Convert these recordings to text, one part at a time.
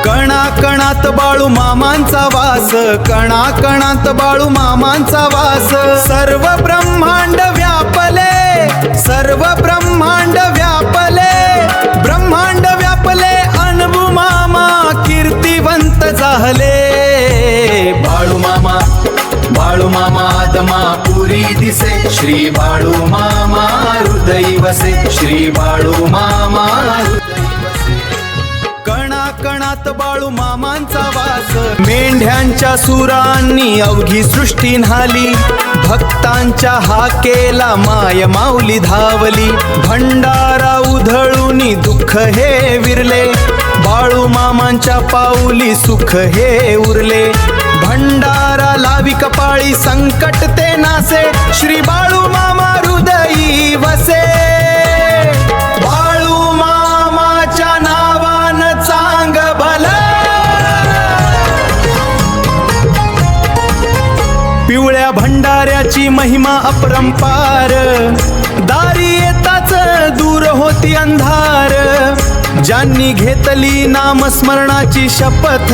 कणाकणात बाळू मामांचा वास, कणाकणात बाळू मामांचा वास. सर्व ब्रह्मांड व्यापले, सर्व ब्रह्मांड व्यापले, ब्रह्मांड व्यापले अनुभू मामा कीर्तिवंत झाले. बाळू मामा, बाळू मामा आदमा पुरी दिसे, श्री बाळू मामा हृदयी वसे, श्री बाळू मामा कणाकणात बाळू मामांचा वास. मेंढ्यांच्या सुरांनी अवघी सृष्टी न्हाली, भक्तांच्या हाकेला माय माऊली धावली. भंडारा उधळूनी दुःख हे विरले, बाळू मामांच्या पाऊली सुख हे उरले. भंडारा लावी कपाळी संकट ते नासे, श्री बाळू मामा हृदयी वसे. बाळू मामाच्या नावानं चांग भलं, पिवळ्या भंडाऱ्याची महिमा अपरंपार. दारी येताच दूर होती अंधार, ज्यांनी घेतली नामस्मरणाची शपथ,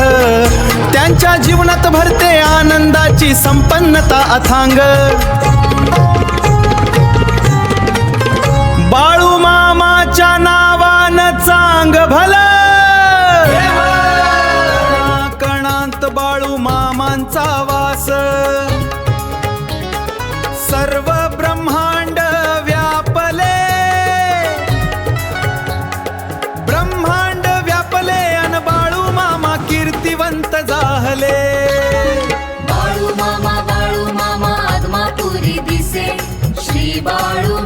त्यांच्या जीवनात भरते आनंदाची संपन्नता अथांग. बाळू मामाच्या नावानं चांग भलं, कणात बाळू मामांचा वास. सर्व ब्रह्मांड व्यापले, ब्रह्मांड व्यापले अन बाळू मामा कीर्तिवंत झाले. बाळू मामा आत्मा पुरी दिसे, श्री बाळू